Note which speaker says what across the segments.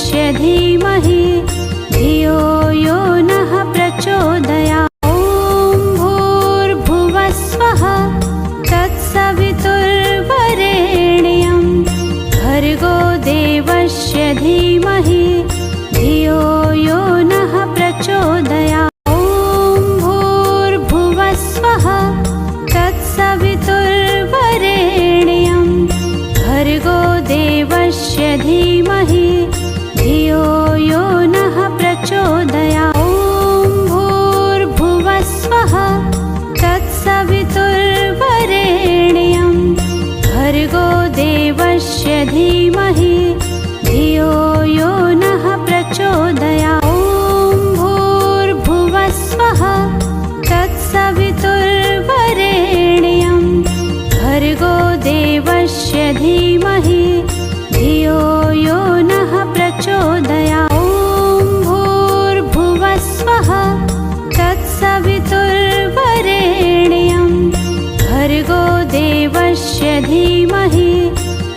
Speaker 1: देवस्य धीमहि धियो यो नः प्रचोदयात्। ॐ भूर्भुवस्वः तत्सवितुर्वरेण्यं भर्गो देवस्य धीमहि धियो यो नः प्रचोदयात्। ॐ भूर्भुवस्वः तत्सवितुर्वरेण्यं भर्गो देवस्य धीमहि धियो यो नः प्रचोदयात्। ॐ भूर्भुवस्वः तत्सवितुर्वरेण्यं भर्गो देवस्य धीमहि धियो यो नः प्रचोदयात्। ॐ भूर्भुवस्वः तत्सवितुर्वरेण्यं भर्गो देवस्य धीमहि धियो यो नः प्रचोदयात्। ॐ भूर्भुवस्वः तत्सवितुर्वरेण्यं भर्गो देवस्य धीमहि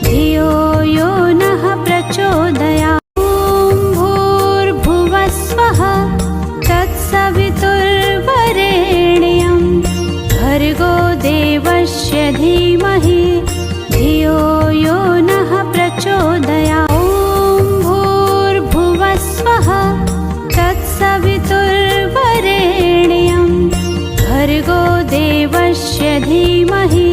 Speaker 1: धियो यो नः प्रचोदयात्। ॐ भूर्भुवस्वः तत्सवितुर्वरेण्यं भर्गो देवस्य धीमहि धियो यो नः प्रचोदयात्। ॐ भूर्भुवस्वः तत्सवितुर्वरेण्यं भर्गो देवस्य धीमहि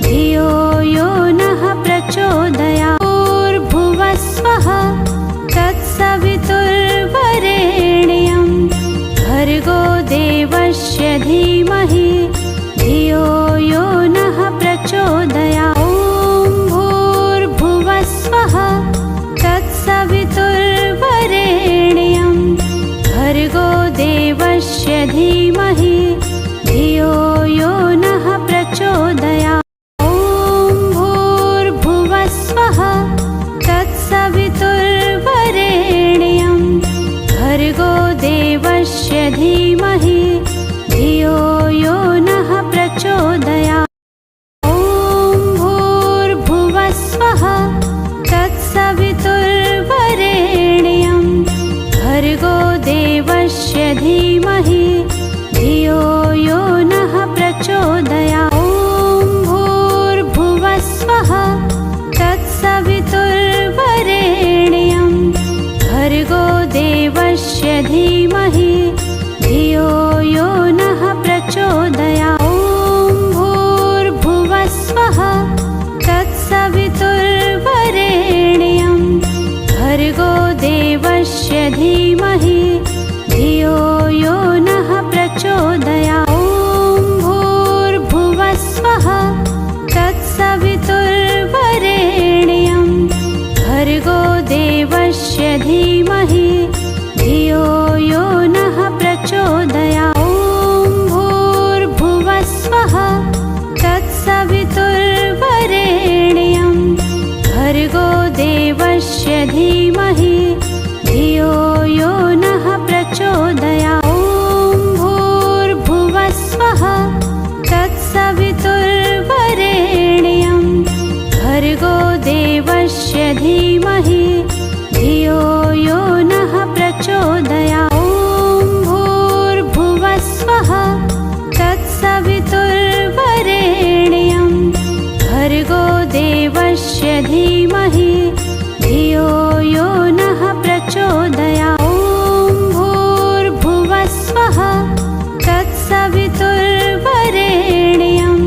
Speaker 1: धियो यो नः प्रचोदयात्। भूर्भुवस्वः तत्सवितुर्वरेण्यं भर्गो देवस्य धीमहि धियो यो नः प्रचोदयात्। ॐ भूर्भुवस्वः तत्सवितुर्वरेण्यं भर्गो देवस्य धीमहि धियो यो नः प्रचोदयात्। ॐ भूर्भुवस्वः तत्सवितुर्वरेण्यं भर्गो देवस्य धीमहि धियो यो नः प्रचोदयात्। ॐ भूर्भुवस्वः तत्सवितुर्वरेण्यं भर्गो देवस्य धीमहि धियो यो नः प्रचोदयात्। ॐ भूर्भुवस्वः तत्सवितुर्वरेण्यं भर्गो देवस्य धीमहि धियो यो नः प्रचोदयात्। ॐ भूर्भुवस्वः तत्सवितुर्वरेण्यं भर्गो देवस्य धीमहि धियो यो नः प्रचोदयात्। ॐ भूर्भुवस्वः तत्सवितुर्वरेण्यं भर्गो देवस्य धीमहि धियो यो नः प्रचोदयात्। ॐ भूर्भुवस्वः तत्सवितुर्वरेण्यं भर्गो देवस्य धीमहि धियो यो नः प्रचोदयात्। ॐ भूर्भुवस्वः तत्सवितुर्वरेण्यं भर्गो देवस्य धीमहि धियो यो नः प्रचोदयात्। ॐ भूर्भुवस्वः तत्सवितुर्वरेण्यं भर्गो देवस्य धीमहि धियो यो नः प्रचोदयात्। ॐ भूर्भुवस्वः तत्सवितुर्वरेण्यं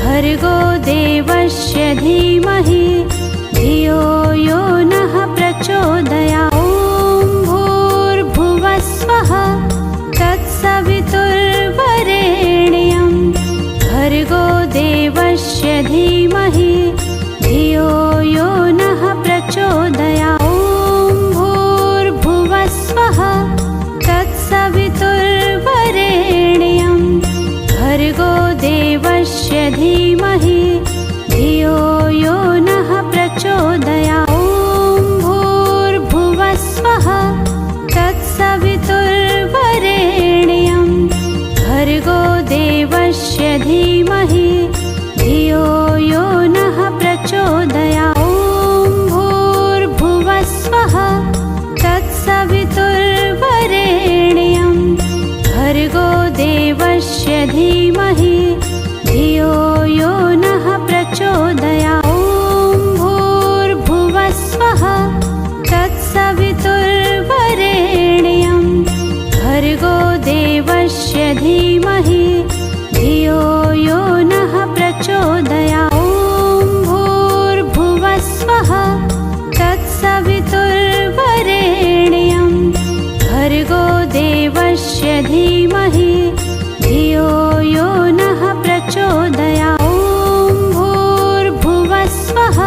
Speaker 1: भर्गो देवस्य धीमहि धियो यो नः प्रचोदयात्। ॐ भूर्भुवस्वः तत्सवितुर्वरेण्यं भर्गो देवस्य धीमहि धियो यो नः प्रचोदयात्। ॐ भूर्भुवस्वः तत्सवितुर्वरेण्यं भर्गो देवस्य धीमहि धियो यो नः प्रचोदयात्। ॐ भूर्भुवस्वः तत्सवितुर्वरेण्यं भर्गो देवस्य धीमहि धियो यो नः प्रचोदयात्। ॐ भूर्भुवस्वः धीमहि धियो यो नः प्रचोदयात्। ॐ भूर्भुवस्वः तत्सवितुर्वरेण्यं भर्गो देवस्य धीमहि धियो यो नः प्रचोदयात्। ॐ भूर्भुवस्वः तत्सवितुर्वरेण्यं भर्गो देवस्य धीमहि धियो यो नः प्रचोदयात्। ॐ भूर्भुवस्वः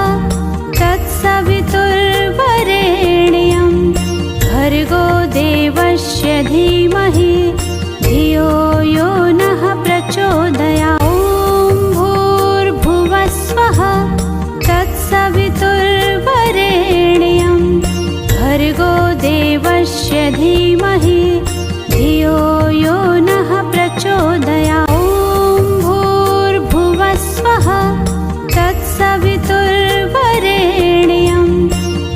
Speaker 1: तत्सवितुर्वरेण्यं भर्गो देवस्य धीमहि धियो यो नः प्रचोदयात्। ॐ भूर्भुवस्वः तत्सवितुर्वरेण्यं भर्गो देवस्य धीमहि धियो यो नः प्रचोदयात्। ॐ भूर्भुवस्वः तत्सवितुर्वरेण्यं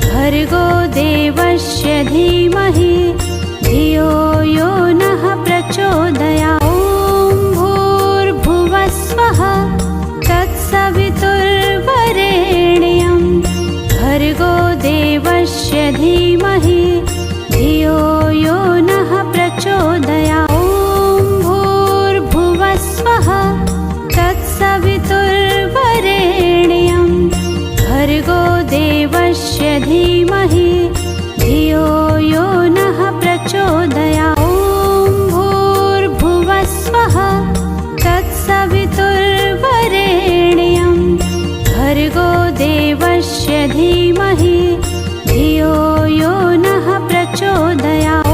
Speaker 1: भर्गो देवस्य धीमहि धियो यो नः प्रचोदयात्। ॐ भूर्भुवस्वः तत्सवितुर्वरेण्यं भर्गो देवस्य धीमहि धियो यो नः प्रचोदयात्। ॐ भूर्भुवस्वः तत्सवितुर्वरेण्यं भर्गो देवस्य धीमहि धियो यो नः प्रचोदयात्। ॐ भूर्भुवस्वः तत्सवितुर्वरेण्यं भर्गो देवस्य धीमहि धियो यो नः प्रचोदयात्। ॐ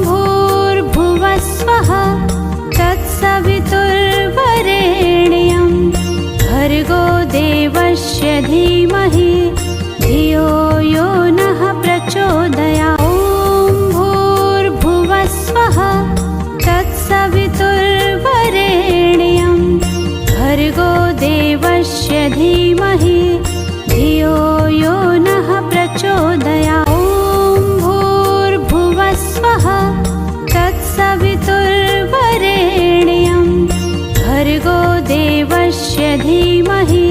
Speaker 1: भूर्भुवस्वः तत्सवितुर्वरेण्यं भर्गो देवस्य धीमहि धियो यो नः प्रचोदयात्। ॐ भूर्भुवस्वः तत्सवितुर्वरेण्यं भर्गो देवस्य धीमहि धियो यो नः प्रचोदयात्। ॐ भूर्भुवस्वः तत्सवितुर्वरेण्यं भर्गो देवस्य धीमहि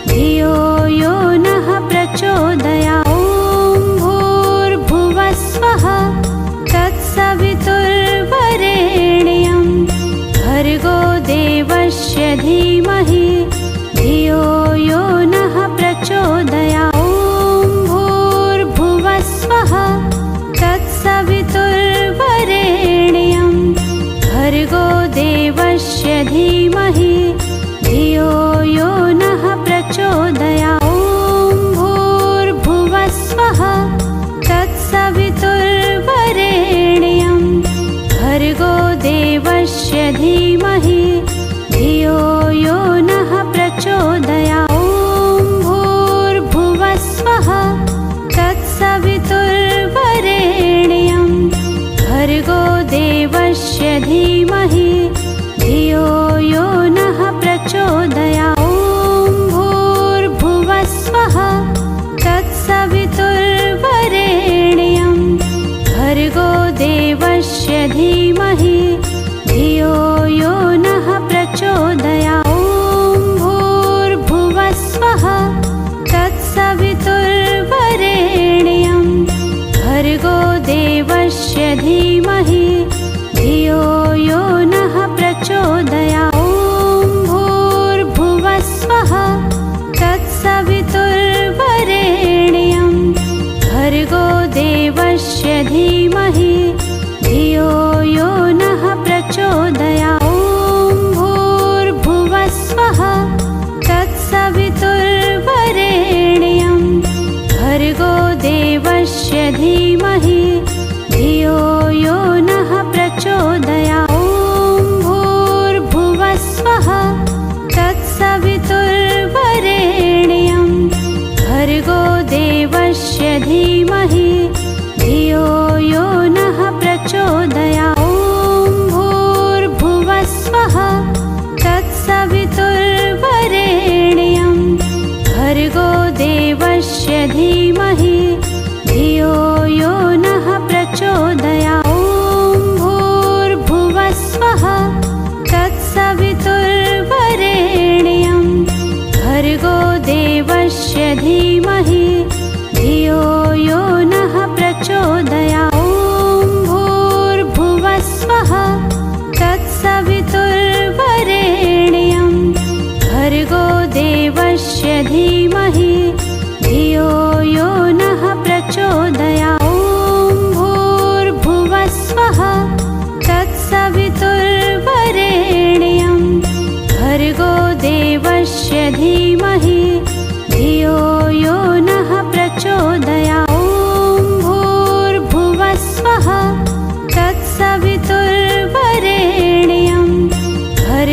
Speaker 1: धियो यो नः प्रचोदयात्। ॐ भूर्भुवस्वः तत्सवितुर्वरेण्यं भर्गो देवस्य धीमहि धियो यो नः प्रचोदयात्। ॐ भूर्भुवस्वः तत्सवितुर्वरेण्यं भर्गो देवस्य धीमहि धियो यो नः प्रचोदयात्। ॐ भूर्भुवस्वः तत्सवितुर्वरेण्यं भर्गो देवस्य धीमहि धियो यो नः प्रचोदयात्। ॐ भूर्भुवस्वः तत्सवितुर्वरेण्यं भर्गो देवस्य धीमहि धियो यो नः प्रचोदयात्। ॐ भूर्भुवस्वः तत्सवितुर्वरेण्यं भर्गो देवस्य धीमहि धियो यो नः प्रचोदयात्। ॐ भूर्भुवस्वः तत्सवितुर्वरेण्यं भर्गो देवस्य धीमहि धियो यो नः प्रचोदयात्। ॐ भूर्भुवस्वः तत्सवितुर्वरेण्यं भर्गो देवस्य धीमहि धियो यो नः प्रचोदयात्। ॐ भूर्भुवस्वः तत्सवितुर्वरेण्यं भर्गो देवस्य धीमहि धियो यो नः प्रचोदयात्। ॐ भूर्भुवस्वः तत्सवितुर्वरेण्यं भर्गो देवस्य धीमहि धियो यो नः प्रचोदयात्। ॐ भूर्भुवस्वः तत्सवितुर्वरेण्यं भर्गो देवस्य धीमहि धियो यो नः प्रचोदयात्। ॐ भूर्भुवस्वः तत्सवितुर्वरेण्यं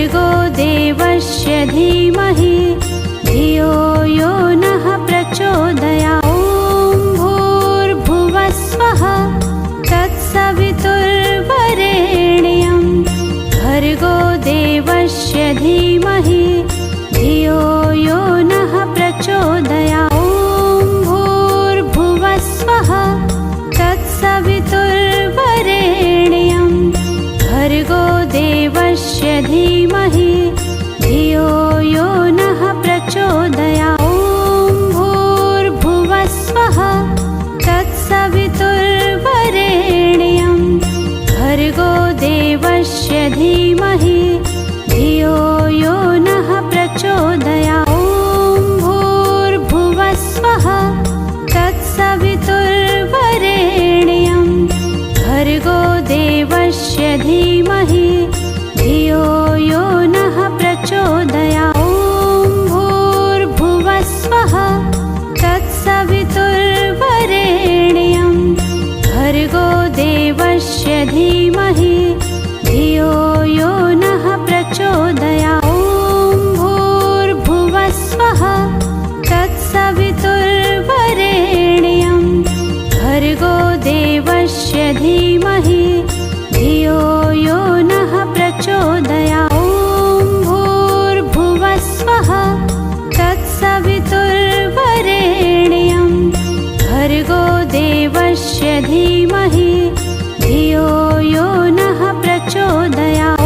Speaker 1: भर्गो देवस्य धीमहि धियो यो नः प्रचोदयात्। ॐ भूर्भुवस्वः तत्सवितुर्वरेण्यं भर्गो देवस्य धीमहि धियो यो नः प्रचोदयात्। ॐ भूर्भुवस्वः तत्सवितुर्वरेण्यं भर्गो देवस्य धीमहि धियो यो नः प्रचोदयात्। ॐ भूर्भुवस्वः तत्सवितुर्वरेण्यं भर्गो देवस्य धीमहि धियो यो नः प्रचोदयात्। ॐ भूर्भुवस्वः तत्सवितुर्वरेण्यं भर्गो देवस्य धीमहि धियो यो नः प्रचोदयात्। ॐ भूर्भुवस्वः तत्सवितुर्वरेण्यं भर्गो देवस्य धीमहि धियो यो नः प्रचोदयात्। ॐ भूर्भुवस्वः तत्सवितुर्वरेण्यं भर्गो देवस्य धीमहि धियो यो नः प्रचोदयात्। ॐ भूर्भुवस्वः तत्सवितुर्वरेण्यं भर्गो देवस्य धीमहि धियो यो नः प्रचोदयात्। ॐ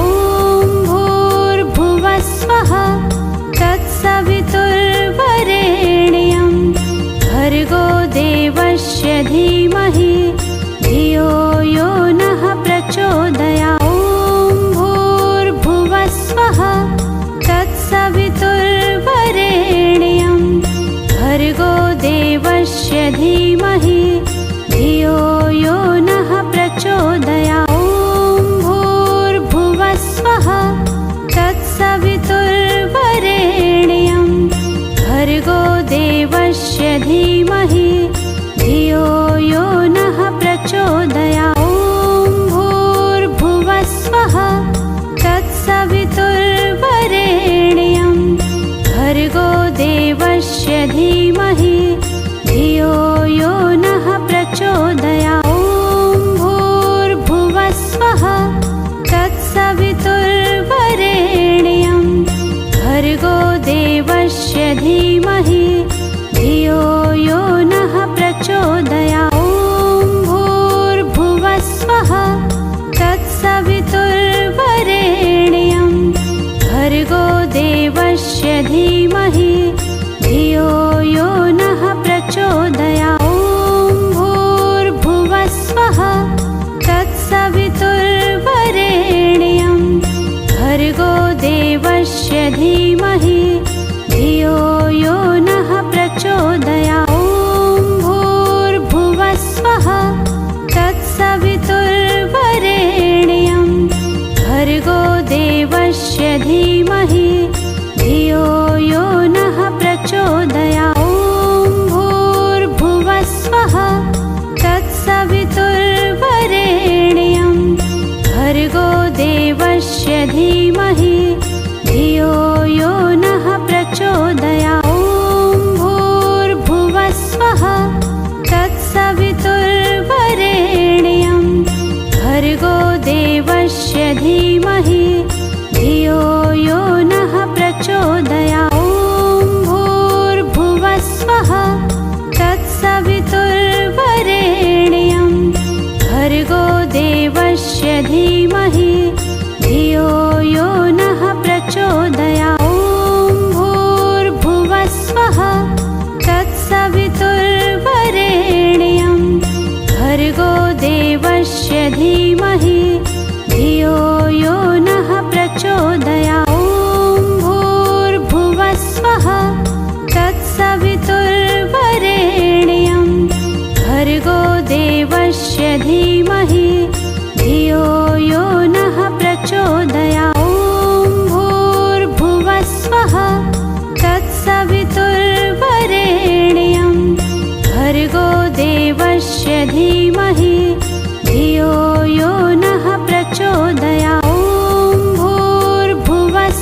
Speaker 1: भूर्भुवस्वः तत्सवितुर्वरेण्यं भर्गो देवस्य धीमहि धियो यो नः प्रचोदयात्। ॐ भूर्भुवस्वः तत्सवितुर्वरेण्यं भर्गो देवस्य धीमहि धियो यो नः प्रचोदयात्। ॐ भूर्भुवस्वः तत्सवितुर्वरेण्यं भर्गो देवस्य धीमहि धियो यो नः प्रचोदयात्। ॐ भूर्भुवस्वः तत्सवितुर्वरेण्यं भर्गो देवस्य धीमहि धियो यो नः प्रचोदयात्। ॐ भूर्भुवस्वः तत्सवितुर्वरेण्यं भर्गो देवस्य धीमहि धियो यो नः प्रचोदयात्। ॐ भूर्भुवस्वः तत्सवितुर्वरेण्यं भर्गो देवस्य धीमहि धियो यो नः प्रचोदयात्। ॐ भूर्भुवस्वः तत्सवितुर्वरेण्यं भर्गो देवस्य धीमहि धियो यो नः प्रचोदयात्। ॐ भूर्भुवस्वः तत्सवितुर्वरेण्यं भर्गो देवस्य धीमहि धियो यो नः प्रचोदयात्। ॐ भूर्भुवस्वः तत्सवितुर्वरेण्यं भर्गो देवस्य धीमहि धियो यो नः प्रचोदयात्। ॐ भूर्भुवस्वः तत्सवितुर्वरेण्यं भर्गो देवस्य धीमहि धियो यो नः प्रचोदयात्। ॐ भूर्भुवस्वः तत्सवितुर्वरेण्यं भर्गो देवस्य धीमहि धियो यो नः प्रचोदयात्। ॐ भूर्भुवस्वः तत्सवितुर्वरेण्यं भर्गो देवस्य धीमहि धियो यो नः प्रचोदयात्। ॐ भूर्भुवस्वः तत्सवितुर्वरेण्यं भर्गो देवस्य धीमहि धियो यो नः प्रचोदयात्। ॐ भूर्भुवस्वः तत्सवितुर्वरेण्यं भर्गो देवस्य धीमहि धियो यो नः प्रचोदयात्। ॐ भूर्भुवस्वः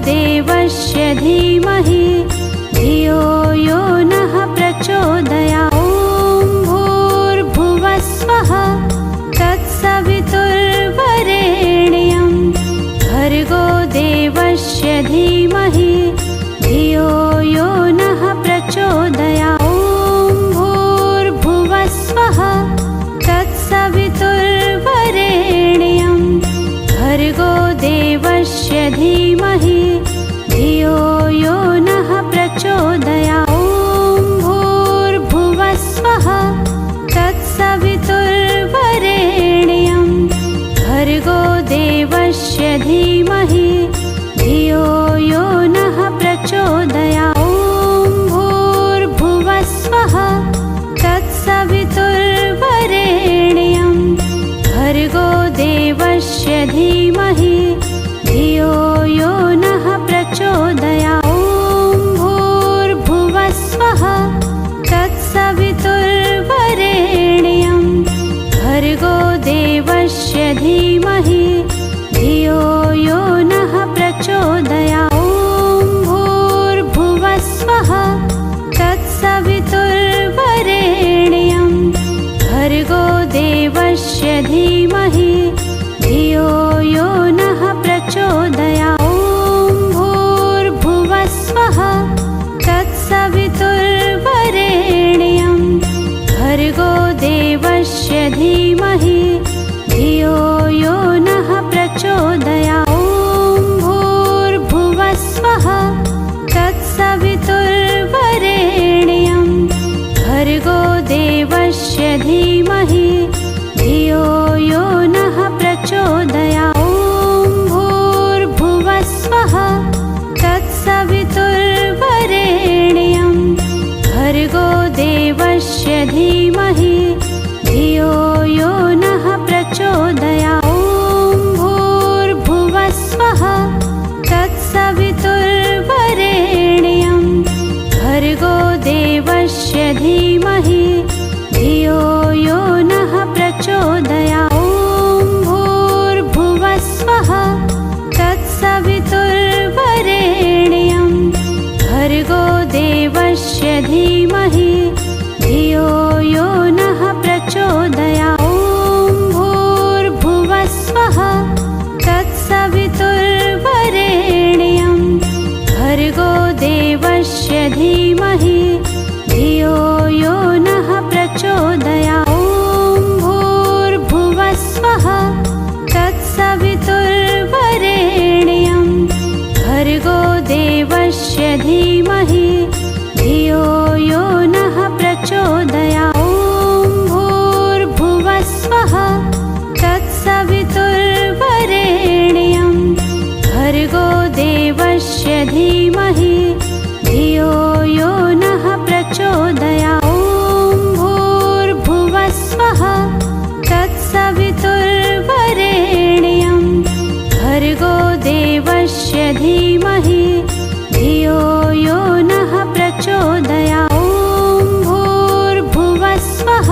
Speaker 1: देवस्य धीमहि धियो यो नः प्रचोदयात्। ॐ भूर्भुवस्वः तत्सवितुर्वरेण्यं भर्गो देवस्य धीमहि धियो यो नः प्रचोदयात्। ॐ भूर्भुवस्वः तत्सवितुर्वरेण्यं भर्गो देवस्य धीमहि धियो यो नः प्रचोदयात्। ॐ भूर्भुवस्वः तत्सवितुर्वरेण्यं भर्गो देवस्य धीमहि धियो यो नः प्रचोदयात्। ॐ भूर्भुवस्वः तत्सवितुर्वरेण्यं भर्गो देवस्य धीमहि धियो यो नः प्रचोदयात्। ॐ भूर्भुवस्वः तत्सवितुर्वरेण्यं भर्गो देवस्य धीमहि धियो यो नः प्रचोदयात्। ॐ भूर्भुवस्वः तत्सवितुर्वरेण्यं भर्गो देवस्य धीमहि धियो यो नः प्रचोदयात्। ॐ भूर्भुवस्वः तत्सवितुर्वरेण्यं भर्गो देवस्य धीमहि धियो यो नः प्रचोदयात्। ॐ भूर्भुवस्वः तत्सवितुर्वरेण्यं भर्गो देवस्य धीमहि धियो यो नः प्रचोदयात्। ॐ भूर्भुवस्वः तत्सवितुर्वरेण्यं भर्गो देवस्य धीमहि धियो यो नः प्रचोदयात्। ॐ भूर्भुवस्वः तत्सवितुर्वरेण्यं भर्गो देवस्य धीमहि धियो यो नः प्रचोदयात्। ॐ भूर्भुवस्वः तत्सवितुर्वरेण्यं भर्गो देवस्य धीमहि धियो यो नः प्रचोदयात्। ॐ भूर्भुवस्वः तत्सवितुर्वरेण्यं भर्गो देवस्य धीमहि धियो यो नः प्रचोदयात्। ॐ भूर्भुवस्वः तत्सवितुर्वरेण्यं भर्गो देवस्य धीमहि धियो यो नः प्रचोदयात्। ॐ भूर्भुवस्वः तत्सवितुर्वरेण्यं भर्गो देवस्य धीमहि धियो यो नः प्रचोदयात्। ॐ भूर्भुवस्वः तत्सवितुर्वरेण्यं भर्गो देवस्य धीमहि धियो यो नः प्रचोदयात्। ॐ भूर्भुवस्वः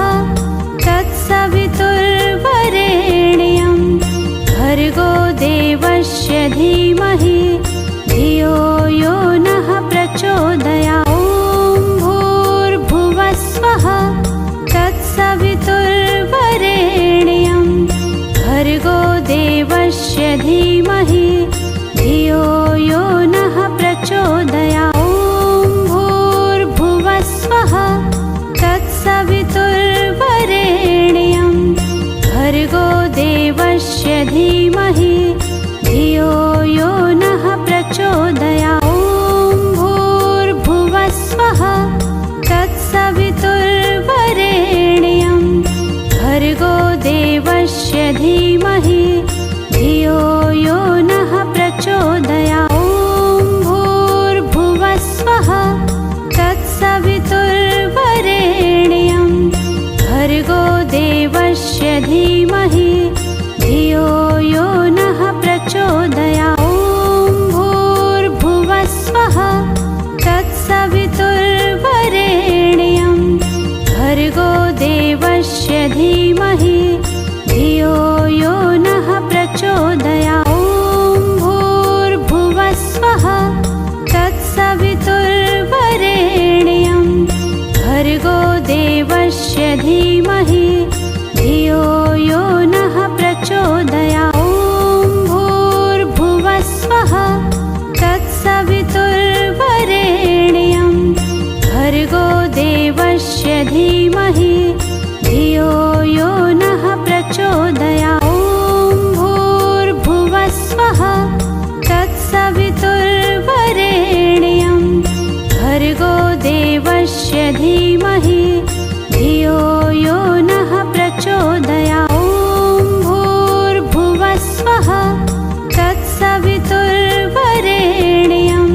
Speaker 1: तत्सवितुर्वरेण्यं भर्गो देवस्य धीमहि धियो यो नः प्रचोदयात्। ॐ भूर्भुवस्वः तत्सवितुर्वरेण्यं भर्गो देवस्य धीमहि धियो यो नः प्रचोदयात्। ॐ भूर्भुवस्वः तत्सवितुर्वरेण्यं भर्गो देवस्य धीमहि धियो यो नः प्रचोदयात्। ॐ भूर्भुवस्वः तत्सवितुर्वरेण्यं भर्गो देवस्य धीमहि धियो धीमहि धियो यो नः प्रचोदयात्। ॐ भूर्भुवस्वः तत्सवितुर्वरेण्यं भर्गो देवस्य धीमहि धियो यो नः प्रचोदयात्। ॐ भूर्भुवस्वः तत्सवितुर्वरेण्यं भर्गो देवस्य धीमहि धियो यो नः प्रचोदयात्। ॐ भूर्भुवस्वः तत्सवितुर्वरेण्यं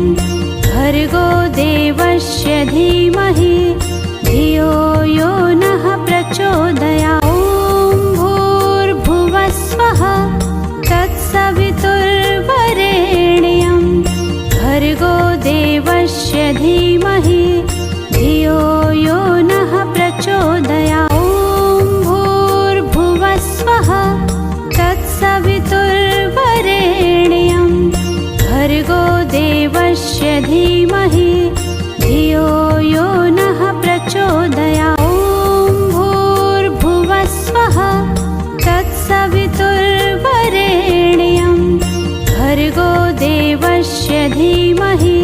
Speaker 1: भर्गो देवस्य धीमहि धियो यो नः प्रचोदयात्। ॐ भूर्भुवस्वः तत्सवितुर्वरेण्यं भर्गो देवस्य धीमहि धियो यो नः प्रचोदयात्। ॐ भूर्भुवस्वः तत्सवितुर्वरेण्यं भर्गो देवस्य धीमहि धियो यो नः प्रचोदयात्। ॐ भूर्भुवस्वः तत्सवितुर्वरेण्यं भर्गो देवस्य धीमहि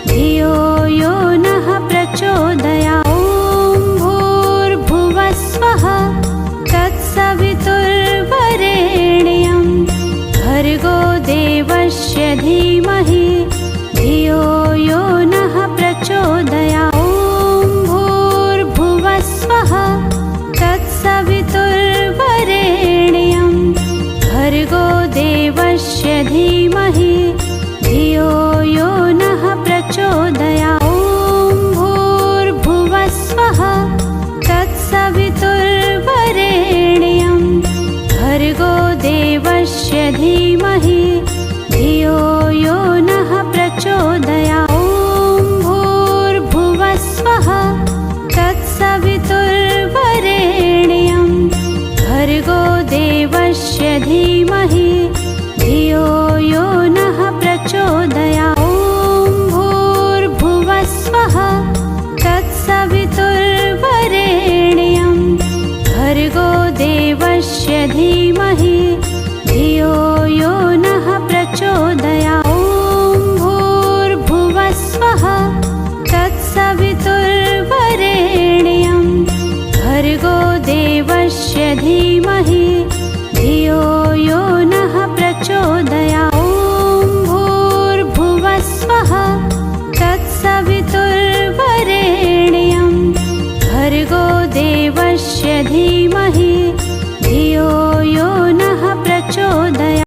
Speaker 1: धियो यो नः प्रचोदयात्। ॐ भूर्भुवस्वः तत्सवितुर्वरेण्यं भर्गो देवस्य धीमहि धियो यो नः प्रचोदयात्। ॐ भूर्भुवस्वः तत्सवितुर्वरेण्यं भर्गो देवस्य धीमहि